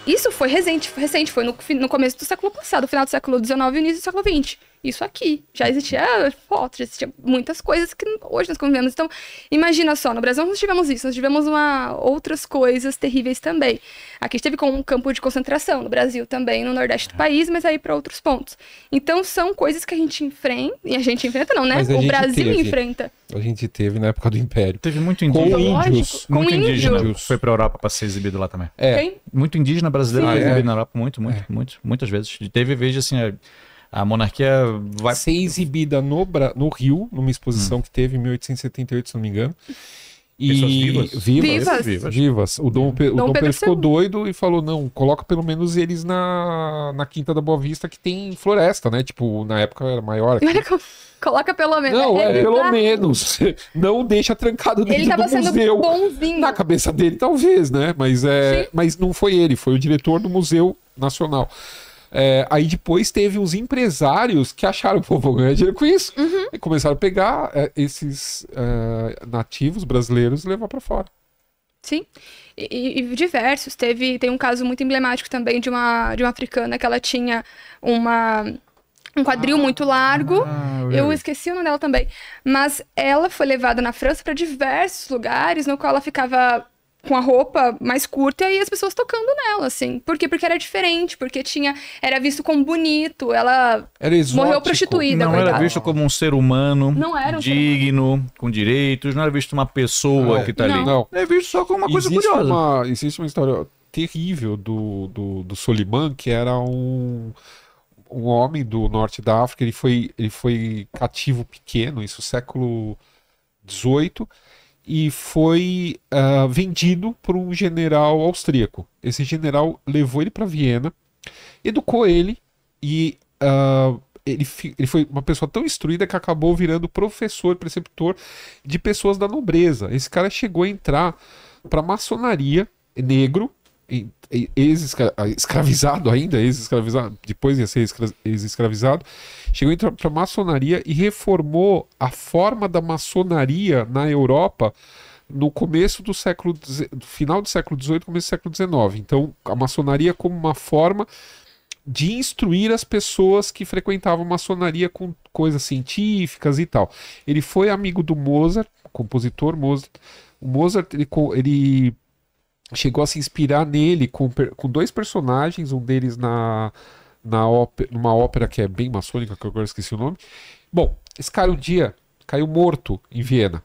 Isso foi recente, foi no começo do século passado, final do século XIX e início do século XX. Isso aqui. Já existia foto, já existia muitas coisas que hoje nós convivemos. Então, imagina só, no Brasil nós tivemos isso, nós tivemos outras coisas terríveis também. Aqui esteve com um campo de concentração, no Brasil também, no Nordeste do país, mas aí para outros pontos. Então, são coisas que a gente enfrenta, e a gente enfrenta não, né? O Brasil enfrenta. A gente teve na época do Império. Teve muito indígena. Com índios. Muito indígena. Foi pra Europa pra ser exibido lá também. Muito indígena brasileiro foi exibido na Europa, muitas vezes. Teve vez assim, a monarquia vai ser exibida no Rio, numa exposição que teve em 1878, se não me engano. E vivas. O Dom Pedro ficou doido e falou, não, coloca pelo menos eles na Quinta da Boa Vista, que tem floresta, né? Tipo, na época era maior. Coloca pelo menos. Não, pelo menos. Não deixa trancado dentro do museu. Ele tava sendo bonzinho. Na cabeça dele, talvez, né? Mas não foi ele, foi o diretor do Museu Nacional. Aí depois teve uns empresários que acharam que o povo ganhar dinheiro com isso e começaram a pegar esses nativos brasileiros e levar para fora. Sim, e diversos. Tem um caso muito emblemático também de uma africana que ela tinha um quadril muito largo. Eu esqueci o nome dela também. Mas ela foi levada na França para diversos lugares no qual ela ficava com a roupa mais curta e as pessoas tocando nela, assim. Por quê? Porque era diferente, porque era visto como bonito, ela morreu prostituída. Não coitada. Era visto como um ser humano digno, com direitos, não era visto uma pessoa que tá ali. Não. É visto só como uma coisa curiosa. Existe uma história terrível do Soliman, que era um homem do norte da África. Ele foi cativo pequeno, isso século XVIII, e foi vendido por um general austríaco. Esse general levou ele para Viena, educou ele, e ele foi uma pessoa tão instruída que acabou virando professor, preceptor de pessoas da nobreza. Esse cara chegou a entrar para maçonaria, negro, ex-escravizado ainda, depois ia ser ex-escravizado, chegou a entrar para maçonaria e reformou a forma da maçonaria na Europa no começo do final do século XVIII, começo do século XIX. Então, a maçonaria como uma forma de instruir as pessoas que frequentavam a maçonaria com coisas científicas e tal. Ele foi amigo do Mozart, compositor Mozart. O Mozart, ele chegou a se inspirar nele com dois personagens, um deles numa ópera que é bem maçônica, que eu agora esqueci o nome. Bom, esse cara um dia caiu morto em Viena.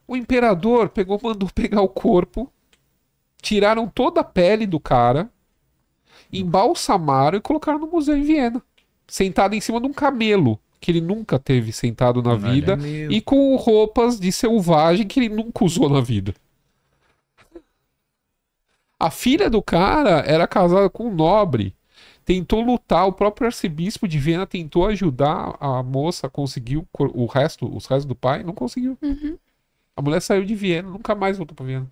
O imperador mandou pegar o corpo, tiraram toda a pele do cara, embalsamaram e colocaram no museu em Viena, sentado em cima de um camelo que ele nunca teve sentado na vida e com roupas de selvagem que ele nunca usou na vida. A filha do cara era casada com um nobre, tentou lutar, o próprio arcebispo de Viena tentou ajudar a moça a conseguir os restos do pai, não conseguiu. A mulher saiu de Viena, nunca mais voltou pra Viena.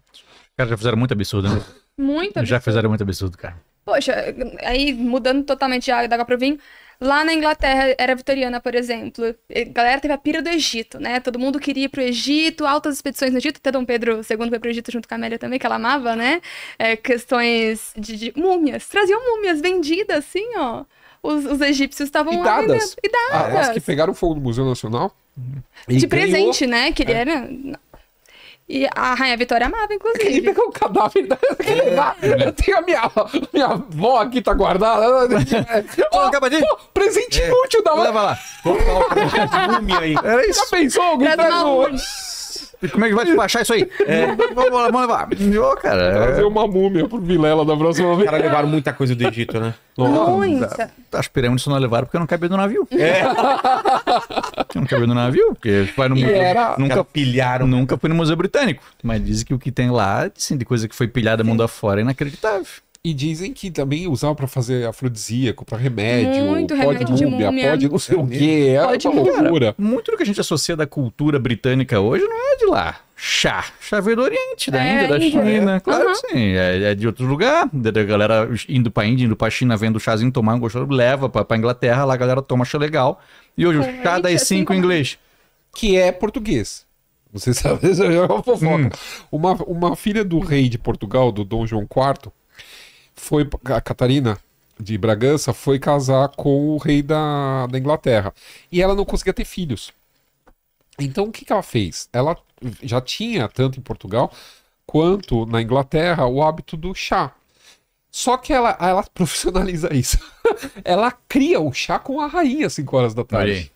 Cara, já fizeram muito absurdo, né? Muito absurdo. Já fizeram muito absurdo, cara. Poxa, aí mudando totalmente da água pro vinho, lá na Inglaterra, era vitoriana, por exemplo, a galera teve a pira do Egito, né? Todo mundo queria ir pro Egito, altas expedições no Egito, até Dom Pedro II foi pro Egito junto com a Amélia também, que ela amava, né? Questões de múmias, traziam múmias vendidas, assim, ó. Os egípcios estavam lá vendendo. E dadas. As que pegaram fogo no Museu Nacional. De presente, né? Que ele era... E a Rainha Vitória amava, inclusive. Ele pegou o cadáver da... Eu tenho a minha avó aqui, tá guardada. Presente inútil da... Leva lá. Vou colocar uma múmia aí. Era isso. Já pensou? Como é que vai despachar isso aí? Vamos levar. Cara, trazer uma múmia pro Vilela da próxima vez. Os caras levaram muita coisa do Egito, né? Muita. As pirâmides só não levaram porque não cabia no navio. Não cabia no navio, porque vai no museu. Nunca fui no Museu Britânico. Mas dizem que o que tem lá, assim, de coisa que foi pilhada mundo afora, é inacreditável. E dizem que também usavam pra fazer afrodisíaco, pra remédio, Muito pó remédio de múmia, pode não sei o quê, é uma loucura. Cara, muito do que a gente associa da cultura britânica hoje não é de lá. Chá veio do Oriente, da Índia, da China, claro que sim, é de outro lugar, da galera indo pra Índia, indo pra China, vendo o chazinho, tomar um gostoso, leva pra Inglaterra, lá a galera toma chá legal, e hoje o chá das 5 em inglês. Que é português. Você sabe, isso é uma fofoca. Uma filha do rei de Portugal, do Dom João IV, a Catarina de Bragança foi casar com o rei da Inglaterra. E ela não conseguia ter filhos. Então, o que ela fez? Ela já tinha, tanto em Portugal quanto na Inglaterra, o hábito do chá. Só que ela profissionaliza isso. Ela cria o chá com a rainha às 5 horas da tarde.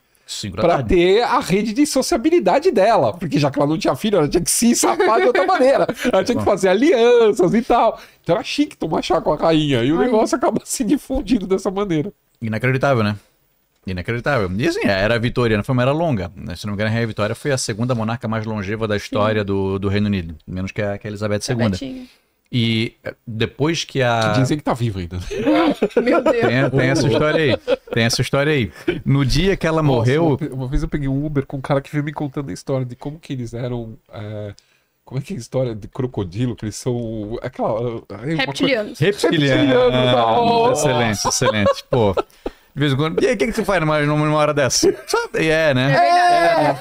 Pra ter a rede de sociabilidade dela. Porque já que ela não tinha filho, ela tinha que se safar de outra maneira. Ela tinha que fazer alianças e tal. Então era chique tomar chá com a rainha. E o negócio acaba se difundindo dessa maneira. Inacreditável, né? Inacreditável. E assim, era vitoriana, foi uma era longa. Né? Se não me engano, a Rainha Vitória foi a segunda monarca mais longeva da história do Reino Unido. Menos que a Elizabeth II. E depois que a... Que dizem que tá viva ainda. Meu Deus. Tem essa história aí. Tem essa história aí. No dia que ela morreu... Uma vez eu peguei um Uber com um cara que veio me contando a história de como que eles eram... Como é que é a história de crocodilo? Que eles são... Reptilianos. Reptilianos. Excelente, excelente. Pô... De vez em quando, e aí, o que você faz numa hora dessa? Sabe? Né? É verdade.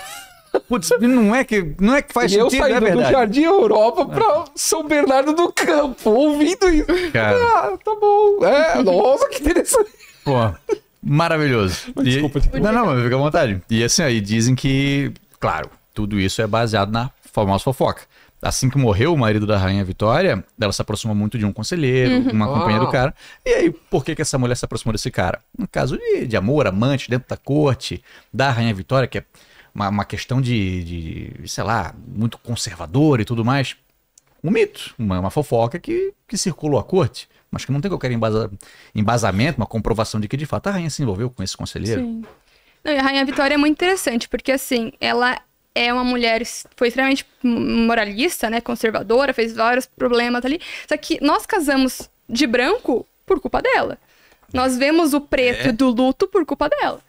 Putz, não é que faz sentido, eu saindo do Jardim Europa pra São Bernardo do Campo, ouvindo isso. Cara. Tá bom. Nossa, que interessante. Pô, maravilhoso. Desculpa. Não, fica à vontade. E assim, aí dizem que, claro, tudo isso é baseado na famosa fofoca. Assim que morreu o marido da Rainha Vitória, ela se aproximou muito de um conselheiro, uma companhia do cara. E aí, por que essa mulher se aproximou desse cara? Um caso de amor, amante, dentro da corte, da Rainha Vitória, que é uma questão de, sei lá, muito conservadora e tudo mais. Um mito, uma fofoca que circulou à corte, mas que não tem qualquer embasamento, uma comprovação de que, de fato, a rainha se envolveu com esse conselheiro. Sim. Não, e a Rainha Vitória é muito interessante, porque, assim, ela... é uma mulher, foi extremamente moralista, né, conservadora, fez vários problemas ali. Só que nós casamos de branco por culpa dela. Nós vemos o preto do luto por culpa dela.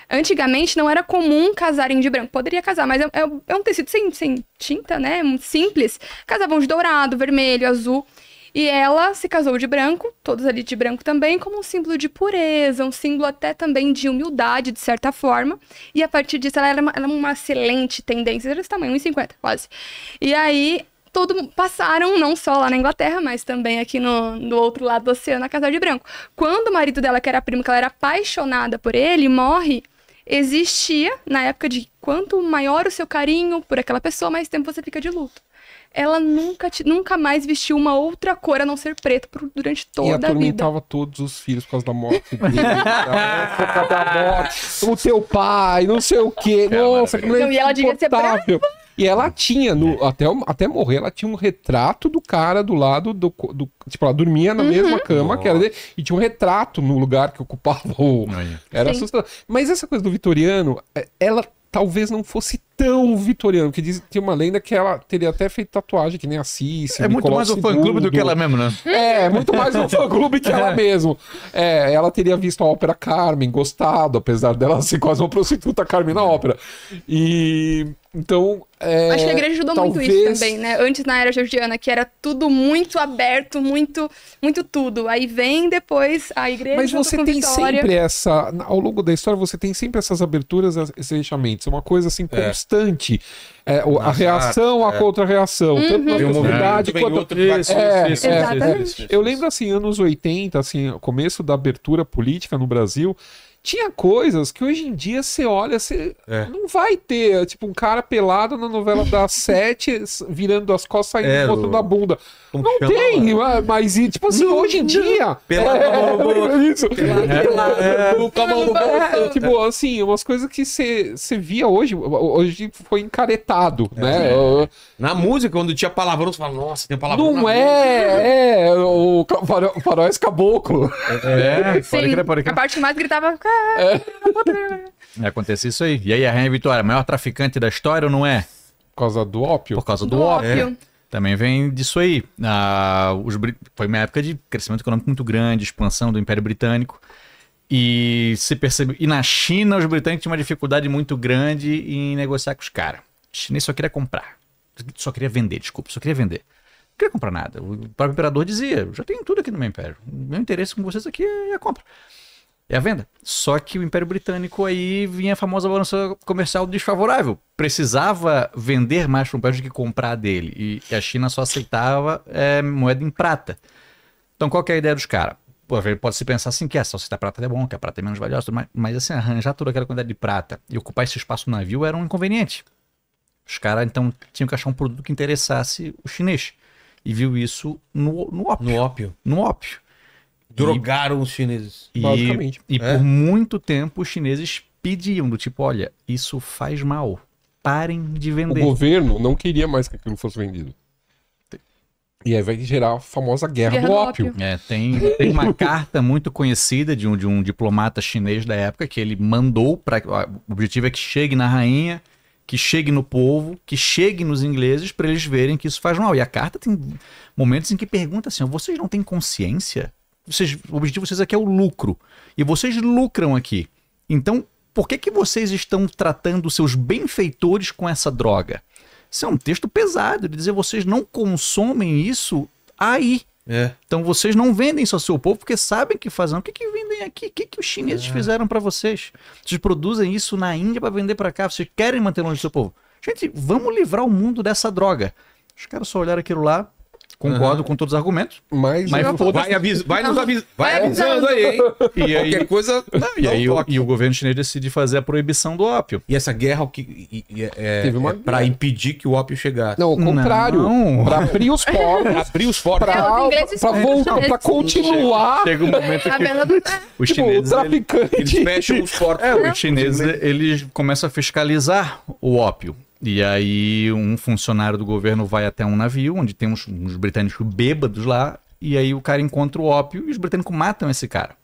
Antigamente não era comum casarem de branco. Poderia casar, mas é um tecido sem tinta, né, muito simples. Casavam de dourado, vermelho, azul. E ela se casou de branco, todos ali de branco também, como um símbolo de pureza, um símbolo até também de humildade, de certa forma. E a partir disso, ela era uma excelente tendência, era desse tamanho, 1,50 quase. E aí, passaram, não só lá na Inglaterra, mas também aqui no outro lado do oceano, a casar de branco. Quando o marido dela, que era primo, que ela era apaixonada por ele, morre, existia, na época de quanto maior o seu carinho por aquela pessoa, mais tempo você fica de luto. Ela nunca mais vestiu uma outra cor a não ser preto durante toda a vida. E atormentava todos os filhos por causa da morte dele. da morte. O teu pai, não sei o quê. Nossa, que e ela devia ser brava. E ela tinha, até morrer, ela tinha um retrato do cara do lado do tipo, ela dormia na mesma cama que era dele, e tinha um retrato no lugar que ocupava o... Era assustador. Mas essa coisa do vitoriano, ela talvez não fosse tão vitoriano, porque tem uma lenda que ela teria até feito tatuagem, que nem a Cícera. É muito mais um fã-clube do que ela mesmo, né? Muito mais um fã-clube que ela mesmo. Ela teria visto a ópera Carmen, gostado, apesar dela ser quase uma prostituta Carmen na ópera. E... Então, acho que a igreja ajudou muito isso também, né? Antes, na era georgiana, que era tudo muito aberto, muito tudo. Aí vem depois a igreja. Mas você tem sempre ao longo da história, você tem sempre essas aberturas, esses fechamentos. É uma coisa assim constante. A reação, a contra-reação. Tanto na sociedade quanto... Exatamente. Eu lembro, assim, anos 80, assim, começo da abertura política no Brasil... Tinha coisas que hoje em dia você olha, você não vai ter, tipo, um cara pelado na novela das 7, virando as costas, saindo botando a bunda. Não tem, mas tipo assim, hoje em dia... Isso. Tipo, assim, umas coisas que você via hoje foi encaretado, né? Na música, quando tinha palavrão, você fala, nossa, tem palavrão não o Faróis Caboclo. Pode crer. A parte mais gritava... Acontece isso aí. E aí, a Rainha Vitória, a maior traficante da história ou não é? Por causa do ópio? Por causa do ópio. Também vem disso aí. Foi uma época de crescimento econômico muito grande, expansão do Império Britânico. E se percebe. E na China, os britânicos tinham uma dificuldade muito grande em negociar com os caras. O chinês só queria comprar. Só queria vender. Não queria comprar nada. O próprio imperador dizia: já tenho tudo aqui no meu império. O meu interesse com vocês aqui é a compra. É a venda. Só que o Império Britânico aí vinha a famosa balança comercial desfavorável. Precisava vender mais para o Império do que comprar dele. E a China só aceitava moeda em prata. Então, qual que é a ideia dos caras? Pode-se pensar assim que a salsicha da prata é bom, que a prata é menos valiosa, mas assim, arranjar toda aquela quantidade de prata e ocupar esse espaço no navio era um inconveniente. Os caras, então, tinham que achar um produto que interessasse o chinês. E viu isso no ópio. No ópio. No ópio. Drogaram os chineses. Basicamente. E por muito tempo os chineses pediam do tipo, olha, isso faz mal. Parem de O vender. governo não queria mais que aquilo fosse vendido. E aí vai gerar a famosa guerra do ópio. Tem uma carta muito conhecida de um diplomata chinês da época que ele mandou para o objetivo é que chegue na rainha, que chegue no povo, que chegue nos ingleses para eles verem que isso faz mal. E a carta tem momentos em que pergunta assim, vocês não têm consciência? O objetivo de vocês aqui é o lucro. E vocês lucram aqui. Então, por que vocês estão tratando os seus benfeitores com essa droga? Isso é um texto pesado, de dizer vocês não consomem isso aí. Então vocês não vendem isso ao seu povo porque sabem que fazem. O que vendem aqui? O que os chineses fizeram para vocês? Vocês produzem isso na Índia para vender para cá. Vocês querem manter longe do seu povo. Gente, vamos livrar o mundo dessa droga. Os caras só olharam aquilo lá. Concordo com todos os argumentos. Mas vai nos avisando aí, hein? E aí, qualquer coisa. E o governo chinês decide fazer a proibição do ópio. E essa guerra para impedir que o ópio chegasse. Não, ao contrário. Para abrir os poros. Abrir os poros. Para continuar. Chega um momento que os chineses, eles fecham os portos. Os chineses eles começam a fiscalizar o ópio. E aí um funcionário do governo vai até um navio, onde tem uns britânicos bêbados lá, e aí o cara encontra o ópio e os britânicos matam esse cara.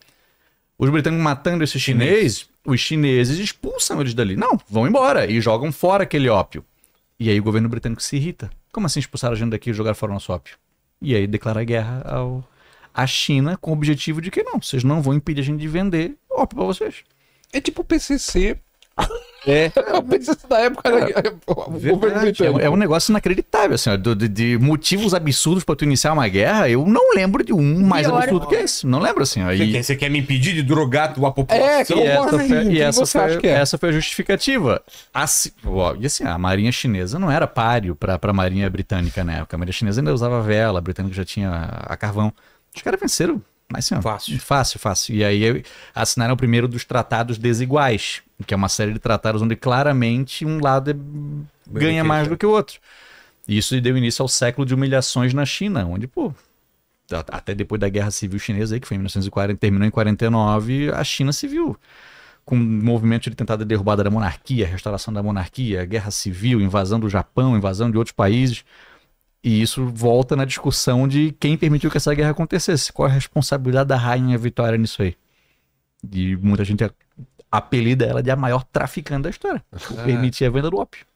Os britânicos matando esse chinês, os chineses expulsam eles dali. Não, vão embora e jogam fora aquele ópio. E aí o governo britânico se irrita. Como assim expulsaram a gente daqui e jogaram fora o nosso ópio? E aí declara guerra à China com o objetivo de que não, vocês não vão impedir a gente de vender ópio pra vocês. É tipo o PCC. O PCC da época era o governo britânico. É um negócio inacreditável, assim, ó, de motivos absurdos pra tu iniciar uma guerra, eu não lembro de um mais absurdo que esse. Não lembro, assim. Ó, Você quer me impedir de drogar a população? Essa foi a justificativa. E assim, a marinha chinesa não era páreo pra marinha britânica na época. A marinha chinesa ainda usava vela, a britânica já tinha a carvão. Os caras venceram. Mas assim, fácil. E aí assinaram o primeiro dos tratados desiguais, que é uma série de tratados onde claramente um lado ganha mais do que o outro. E isso deu início ao século de humilhações na China, onde, até depois da Guerra Civil Chinesa, que foi em 1940, terminou em 49, a China se viu com um movimento de tentada derrubada da monarquia, restauração da monarquia, guerra civil, invasão do Japão, invasão de outros países. E isso volta na discussão de quem permitiu que essa guerra acontecesse. Qual é a responsabilidade da Rainha Vitória nisso aí? E muita gente apelida ela de a maior traficante da história. Permitir a venda do ópio.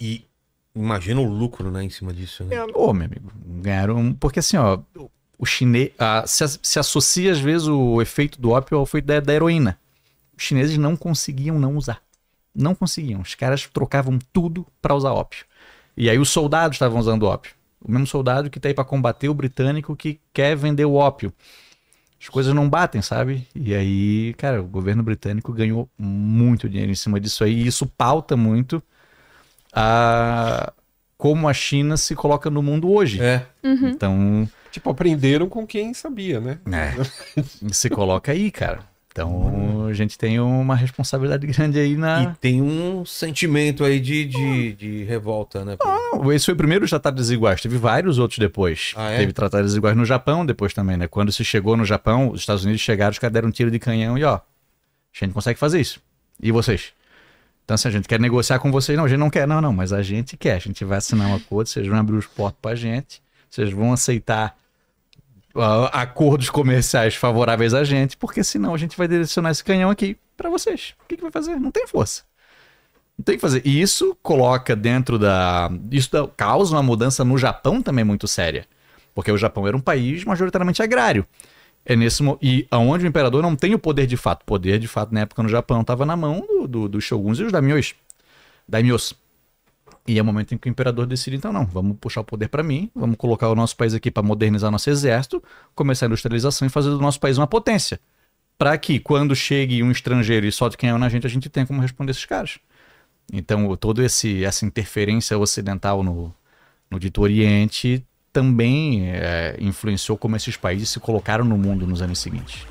E imagina o lucro, né, em cima disso. Né? Meu amigo, ganharam... Porque assim, o chinês... se associa às vezes o efeito do ópio ao efeito da heroína. Os chineses não conseguiam não usar. Não conseguiam. Os caras trocavam tudo para usar ópio. E aí os soldados estavam usando ópio. O mesmo soldado que tá aí para combater o britânico que quer vender o ópio. As coisas não batem, sabe? E aí, cara, o governo britânico ganhou muito dinheiro em cima disso aí. E isso pauta muito como a China se coloca no mundo hoje. Então... aprenderam com quem sabia, né? Se coloca aí, cara. Então, a gente tem uma responsabilidade grande aí E tem um sentimento aí de revolta, né? Esse foi o primeiro tratado desiguais. Teve vários outros depois. Teve tratados desiguais no Japão depois também, né? Quando se chegou no Japão, os Estados Unidos chegaram, os caras deram um tiro de canhão e a gente consegue fazer isso. E vocês? Então, se a gente quer negociar com vocês, não, a gente não quer, não, mas a gente quer. A gente vai assinar um acordo, vocês vão abrir os portos pra gente, vocês vão aceitar acordos comerciais favoráveis a gente, porque senão a gente vai direcionar esse canhão aqui para vocês. O que vai fazer? Não tem força. Não tem que fazer. E isso coloca dentro isso causa uma mudança no Japão também muito séria. Porque o Japão era um país majoritariamente agrário. E onde o imperador não tem o poder de fato. O poder de fato na época no Japão estava na mão dos shoguns e os daimyos. E é o momento em que o imperador decide, então não, vamos puxar o poder para mim, vamos colocar o nosso país aqui para modernizar nosso exército, começar a industrialização e fazer do nosso país uma potência. Para que quando chegue um estrangeiro e solte canhão na gente, a gente tenha como responder esses caras. Então toda essa interferência ocidental no dito Oriente também influenciou como esses países se colocaram no mundo nos anos seguintes.